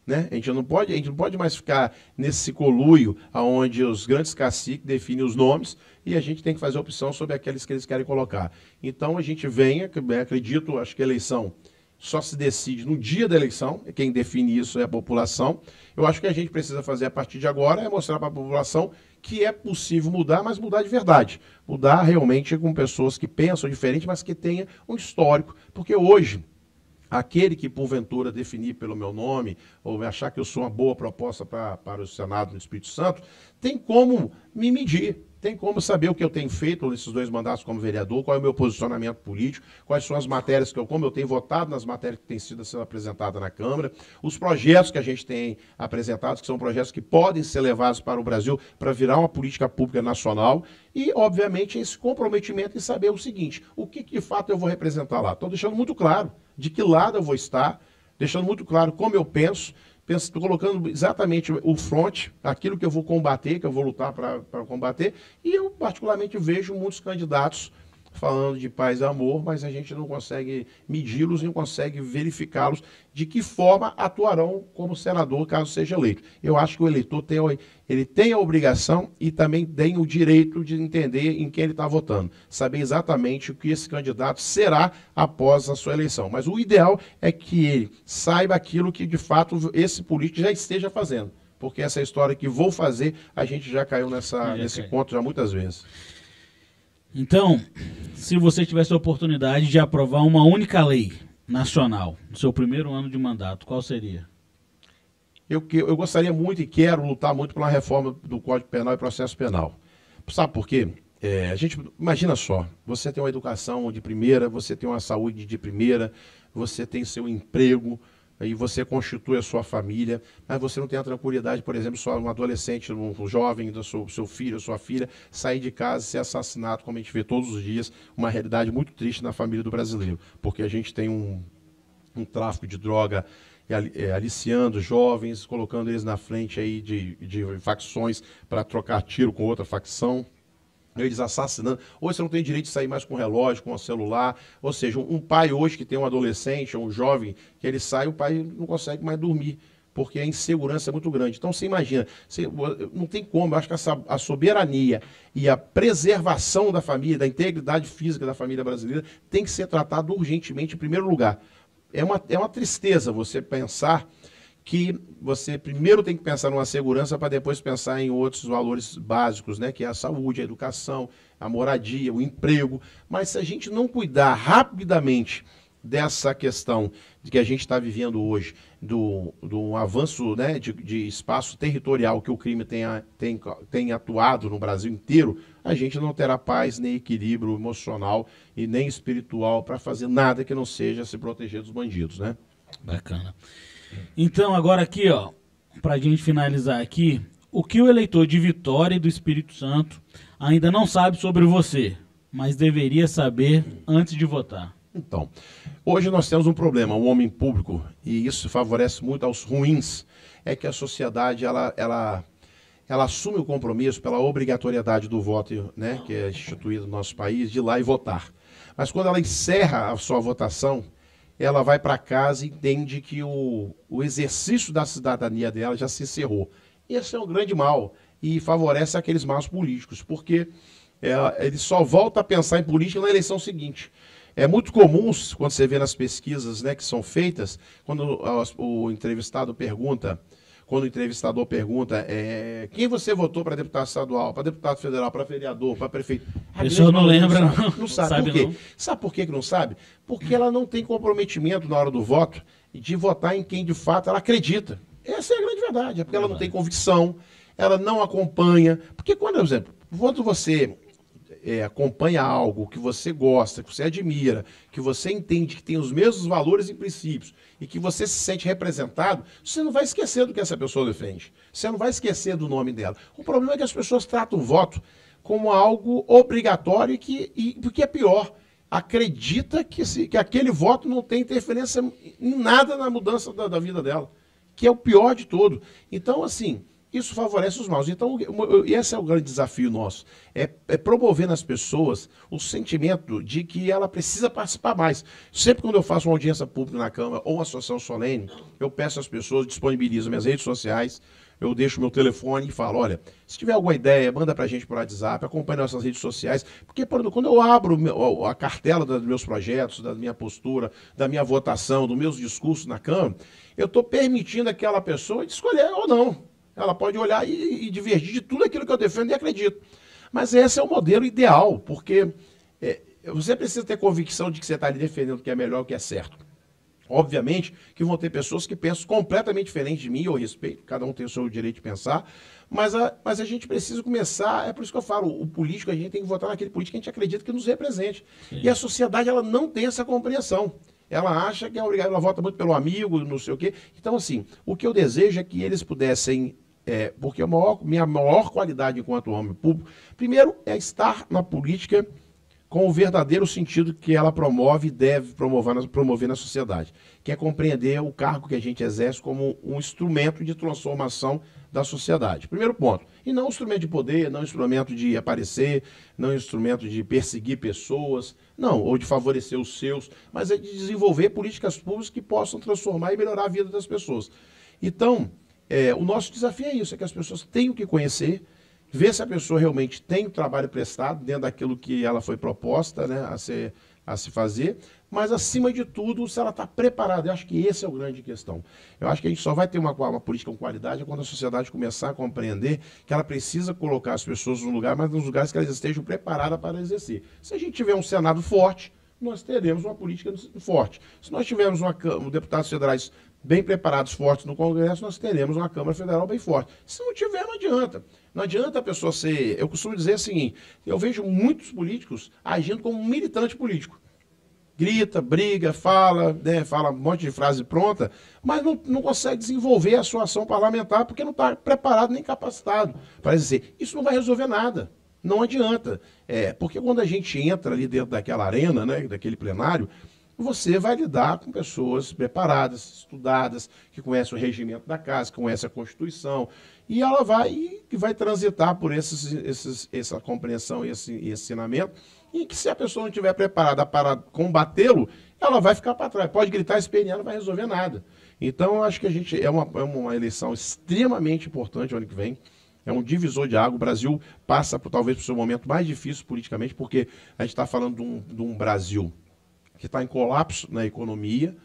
Né? A gente não pode mais ficar nesse coluio onde os grandes caciques definem os nomes e a gente tem que fazer opção sobre aqueles que eles querem colocar. Então a gente acredito, acho que a eleição só se decide no dia da eleição, quem define isso é a população. Eu acho que a gente precisa fazer a partir de agora é mostrar para a população que é possível mudar, mas mudar de verdade. Mudar realmente com pessoas que pensam diferente, mas que tenham um histórico. Porque hoje, aquele que porventura definir pelo meu nome, ou achar que eu sou uma boa proposta para o Senado do Espírito Santo, tem como me medir. Tem como saber o que eu tenho feito nesses 2 mandatos como vereador, qual é o meu posicionamento político, quais são as matérias como eu tenho votado nas matérias que têm sido apresentadas na Câmara, os projetos que a gente tem apresentado, que são projetos que podem ser levados para o Brasil para virar uma política pública nacional e, obviamente, esse comprometimento em saber o seguinte, o que de fato eu vou representar lá. Estou deixando muito claro de que lado eu vou estar, deixando muito claro como eu penso, estou colocando exatamente o front, aquilo que eu vou combater, que eu vou lutar para combater, e eu particularmente vejo muitos candidatos falando de paz e amor, mas a gente não consegue medi-los e não consegue verificá-los de que forma atuarão como senador, caso seja eleito. Eu acho que o eleitor tem a obrigação e também tem o direito de entender em quem ele está votando, saber exatamente o que esse candidato será após a sua eleição. Mas o ideal é que ele saiba aquilo que, de fato, esse político já esteja fazendo, porque essa história que vou fazer, a gente já caiu nesse ponto já muitas vezes. Então, se você tivesse a oportunidade de aprovar uma única lei nacional no seu primeiro ano de mandato, qual seria? Eu gostaria muito e quero lutar muito pela reforma do Código Penal e Processo Penal. Sabe por quê? A gente, imagina só, você tem uma educação de primeira, você tem uma saúde de primeira, você tem seu emprego, aí você constitui a sua família, mas você não tem a tranquilidade, por exemplo, só um adolescente, um jovem, do seu filho, sua filha, sair de casa e ser assassinado, como a gente vê todos os dias, uma realidade muito triste na família do brasileiro, porque a gente tem um tráfico de droga aliciando jovens, colocando eles na frente aí de facções para trocar tiro com outra facção, eles assassinando. Hoje você não tem direito de sair mais com relógio, com um celular. Ou seja, um pai hoje que tem um adolescente ou um jovem, que ele sai, o pai não consegue mais dormir, porque a insegurança é muito grande. Então você imagina, não tem como, eu acho que a soberania e a preservação da família, da integridade física da família brasileira, tem que ser tratado urgentemente em primeiro lugar. É uma tristeza você pensar que você primeiro tem que pensar numa segurança para depois pensar em outros valores básicos, né? Que é a saúde, a educação, a moradia, o emprego. Mas se a gente não cuidar rapidamente dessa questão de que a gente está vivendo hoje, do avanço, né, de espaço territorial que o crime tem atuado no Brasil inteiro, a gente não terá paz, nem equilíbrio emocional e nem espiritual para fazer nada que não seja se proteger dos bandidos, né? Bacana. Então, agora aqui, ó, pra gente finalizar aqui, o que o eleitor de Vitória e do Espírito Santo ainda não sabe sobre você, mas deveria saber antes de votar? Então, hoje nós temos um problema, o homem público, e isso favorece muito aos ruins, é que a sociedade, ela assume o compromisso pela obrigatoriedade do voto, né, que é instituído no nosso país, de ir lá e votar. Mas quando ela encerra a sua votação, ela vai para casa e entende que o exercício da cidadania dela já se encerrou. Esse é um grande mal e favorece aqueles maus políticos, porque ele só volta a pensar em política na eleição seguinte. É muito comum, quando você vê nas pesquisas, né, que são feitas, quando o entrevistador pergunta quem você votou para deputado estadual, para deputado federal, para vereador, para prefeito. A pessoa não lembra, não sabe. Por quê? Não. Sabe por que não sabe? Porque ela não tem comprometimento na hora do voto de votar em quem de fato ela acredita. Essa é a grande verdade. É porque ela não tem convicção, ela não acompanha. Porque quando você acompanha algo que você gosta, que você admira, que você entende que tem os mesmos valores e princípios e que você se sente representado, você não vai esquecer do que essa pessoa defende. Você não vai esquecer do nome dela. O problema é que as pessoas tratam o voto como algo obrigatório e porque é pior, acredita que aquele voto não tem interferência em nada na mudança da vida dela, que é o pior de tudo. Então, assim, isso favorece os maus. Então, esse é o grande desafio nosso, é promover nas pessoas o sentimento de que ela precisa participar mais. Sempre quando eu faço uma audiência pública na Câmara ou uma associação solene, eu peço às pessoas, disponibilizo minhas redes sociais, eu deixo meu telefone e falo, olha, se tiver alguma ideia, manda pra gente por WhatsApp, acompanha nossas redes sociais, porque quando eu abro a cartela dos meus projetos, da minha postura, da minha votação, dos meus discursos na Câmara, eu estou permitindo aquela pessoa escolher ou não. Ela pode olhar e divergir de tudo aquilo que eu defendo e acredito. Mas esse é o modelo ideal, porque você precisa ter convicção de que você está ali defendendo o que é melhor, o que é certo. Obviamente que vão ter pessoas que pensam completamente diferente de mim, eu respeito, cada um tem o seu direito de pensar, mas a gente precisa começar, é por isso que eu falo, o político, a gente tem que votar naquele político que a gente acredita que nos represente. Sim. E a sociedade, ela não tem essa compreensão. Ela acha que é obrigada, ela vota muito pelo amigo, não sei o quê. Então, assim, o que eu desejo é que eles pudessem, porque minha maior qualidade enquanto homem público, primeiro, é estar na política com o verdadeiro sentido que ela promove e deve promover na sociedade, que é compreender o cargo que a gente exerce como um instrumento de transformação da sociedade. Primeiro ponto. E não um instrumento de poder, não um instrumento de aparecer, não um instrumento de perseguir pessoas, não, ou de favorecer os seus, mas é de desenvolver políticas públicas que possam transformar e melhorar a vida das pessoas. Então, o nosso desafio é isso, é que as pessoas tenham que conhecer, ver se a pessoa realmente tem o trabalho prestado dentro daquilo que ela foi proposta, né, a se fazer, mas, acima de tudo, se ela está preparada. Eu acho que essa é a grande questão. Eu acho que a gente só vai ter uma política com qualidade quando a sociedade começar a compreender que ela precisa colocar as pessoas no lugar, mas nos lugares que elas estejam preparadas para exercer. Se a gente tiver um Senado forte, nós teremos uma política forte. Se nós tivermos deputados federais bem preparados, fortes no Congresso, nós teremos uma Câmara Federal bem forte. Se não tiver, não adianta. Não adianta a pessoa ser... Eu costumo dizer o seguinte, eu vejo muitos políticos agindo como um militante político. Grita, briga, fala um monte de frase pronta, mas não consegue desenvolver a sua ação parlamentar porque não está preparado nem capacitado para exercer. Isso não vai resolver nada. Não adianta. Porque quando a gente entra ali dentro daquela arena, né, daquele plenário, você vai lidar com pessoas preparadas, estudadas, que conhecem o regimento da casa, que conhecem a Constituição, e ela vai transitar por essa compreensão e esse ensinamento, e que se a pessoa não estiver preparada para combatê-lo, ela vai ficar para trás. Pode gritar, espernear, não vai resolver nada. Então, eu acho que a gente é uma eleição extremamente importante o ano que vem. É um divisor de água. O Brasil passa, talvez, por seu momento mais difícil politicamente, porque a gente está falando de um Brasil que está em colapso na economia,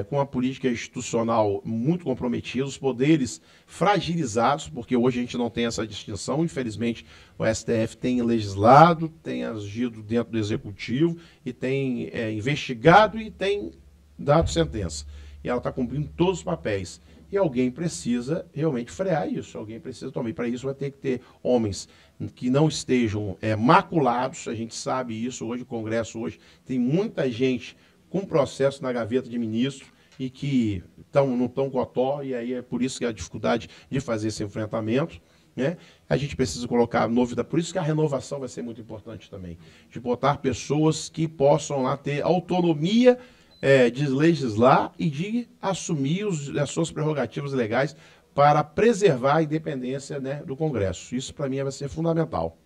com a política institucional muito comprometida, os poderes fragilizados, porque hoje a gente não tem essa distinção, infelizmente o STF tem legislado, tem agido dentro do executivo e tem investigado e tem dado sentença. E ela está cumprindo todos os papéis. E alguém precisa realmente frear isso, alguém precisa tomar. E para isso vai ter que ter homens que não estejam maculados, a gente sabe isso hoje, o Congresso hoje tem muita gente com processo na gaveta de ministro e que não estão gotó, e aí é por isso que a dificuldade de fazer esse enfrentamento, né? A gente precisa colocar novidade, por isso que a renovação vai ser muito importante também, de botar pessoas que possam lá ter autonomia de legislar e de assumir as suas prerrogativas legais para preservar a independência, né, do Congresso. Isso, para mim, vai ser fundamental.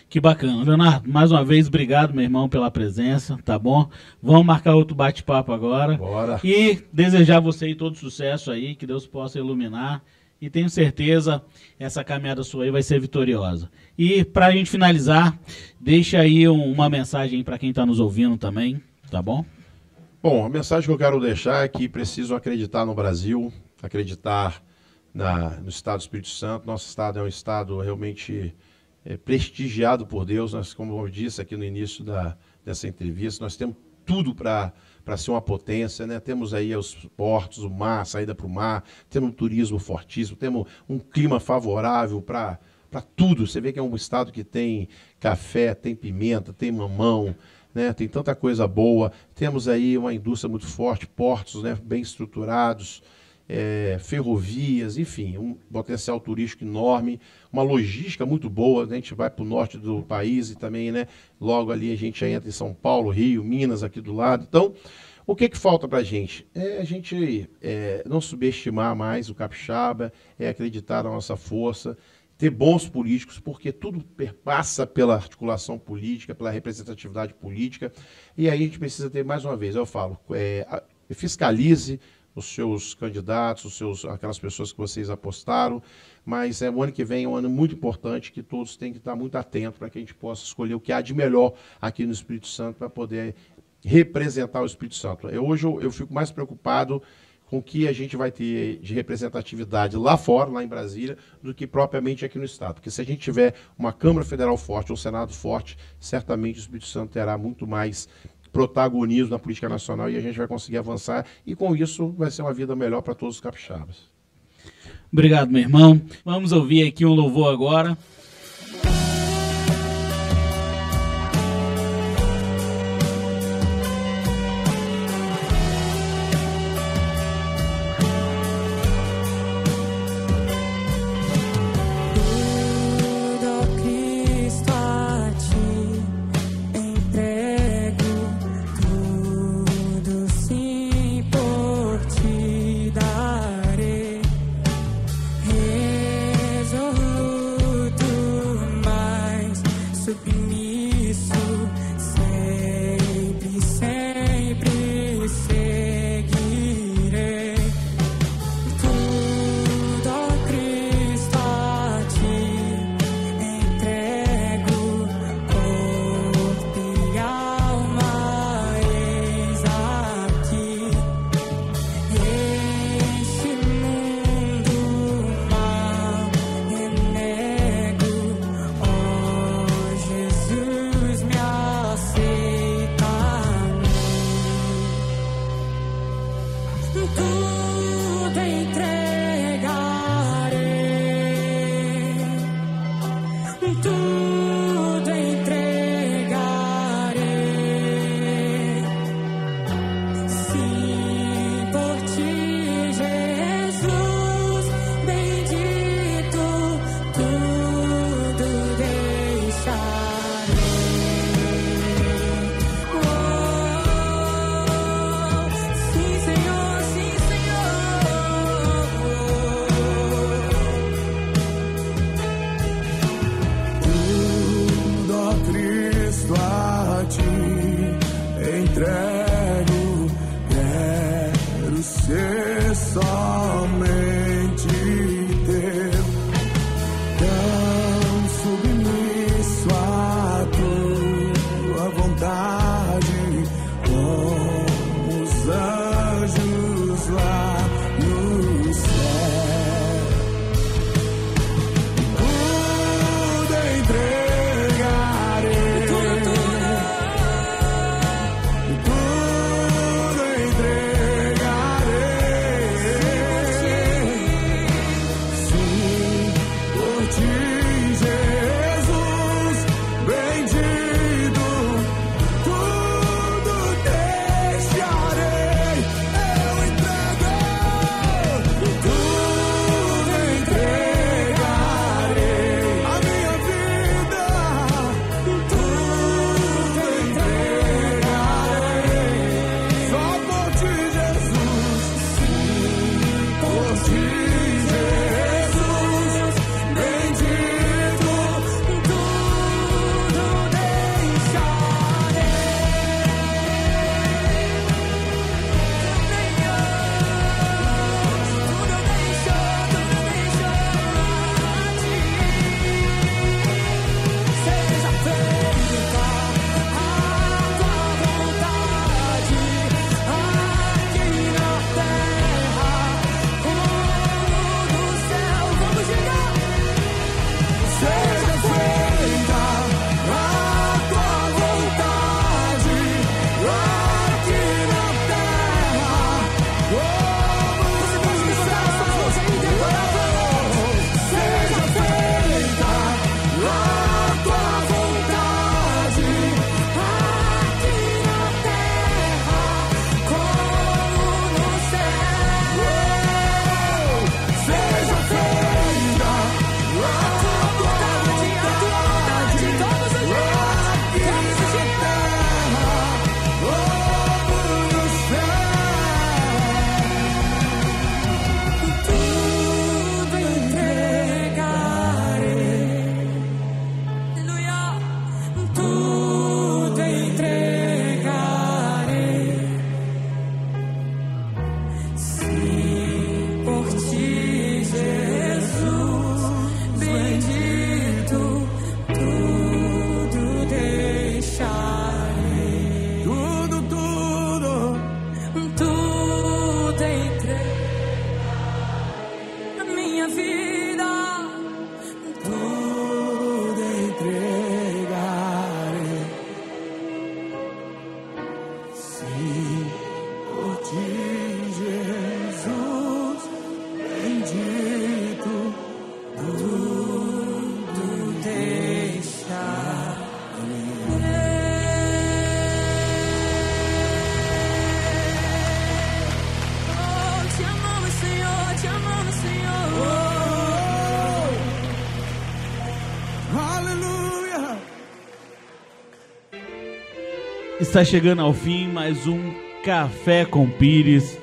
Que bacana. Leonardo, mais uma vez, obrigado, meu irmão, pela presença, tá bom? Vamos marcar outro bate-papo agora. Bora. E desejar a você aí todo sucesso aí, que Deus possa iluminar. E tenho certeza, essa caminhada sua aí vai ser vitoriosa. E para a gente finalizar, deixa aí uma mensagem para quem está nos ouvindo também, tá bom? Bom, a mensagem que eu quero deixar é que precisam acreditar no Brasil, acreditar no Estado do Espírito Santo. Nosso Estado é um Estado realmente prestigiado por Deus. Nós, como eu disse aqui no início dessa entrevista, nós temos tudo para ser uma potência, né? Temos aí os portos, o mar, a saída para o mar, temos um turismo fortíssimo, temos um clima favorável para tudo. Você vê que é um estado que tem café, tem pimenta, tem mamão, né? Tem tanta coisa boa. Temos aí uma indústria muito forte, portos, né, bem estruturados, ferrovias, enfim, um potencial turístico enorme, uma logística muito boa, né? A gente vai para o norte do país e também, né, logo ali a gente já entra em São Paulo, Rio, Minas aqui do lado. Então, o que falta para a gente? A gente não subestimar mais o capixaba, acreditar na nossa força, ter bons políticos, porque tudo passa pela articulação política, pela representatividade política, e aí a gente precisa ter, mais uma vez, eu falo, fiscalize os seus candidatos, aquelas pessoas que vocês apostaram, mas o ano que vem é um ano muito importante, que todos têm que estar muito atentos para que a gente possa escolher o que há de melhor aqui no Espírito Santo para poder representar o Espírito Santo. Hoje eu fico mais preocupado com o que a gente vai ter de representatividade lá fora, lá em Brasília, do que propriamente aqui no Estado. Porque se a gente tiver uma Câmara Federal forte, um Senado forte, certamente o Espírito Santo terá muito mais protagonismo na política nacional e a gente vai conseguir avançar, e com isso vai ser uma vida melhor para todos os capixabas. Obrigado, meu irmão. Vamos ouvir aqui um louvor agora. Resoluto Está chegando ao fim mais um Café com Pires.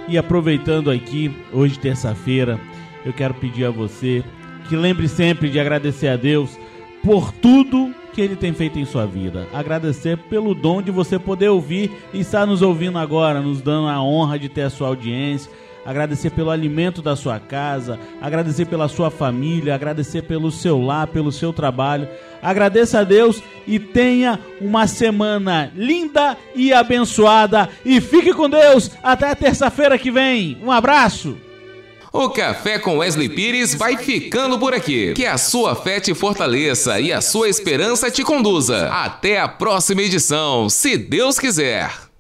E aproveitando aqui, hoje terça-feira, eu quero pedir a você que lembre sempre de agradecer a Deus por tudo que Ele tem feito em sua vida. Agradecer pelo dom de você poder ouvir e estar nos ouvindo agora, nos dando a honra de ter a sua audiência. Agradecer pelo alimento da sua casa, agradecer pela sua família, agradecer pelo seu lar, pelo seu trabalho. Agradeça a Deus e tenha uma semana linda e abençoada. E fique com Deus até a terça-feira que vem. Um abraço! O Café com Wesley Pires vai ficando por aqui. Que a sua fé te fortaleça e a sua esperança te conduza. Até a próxima edição, se Deus quiser.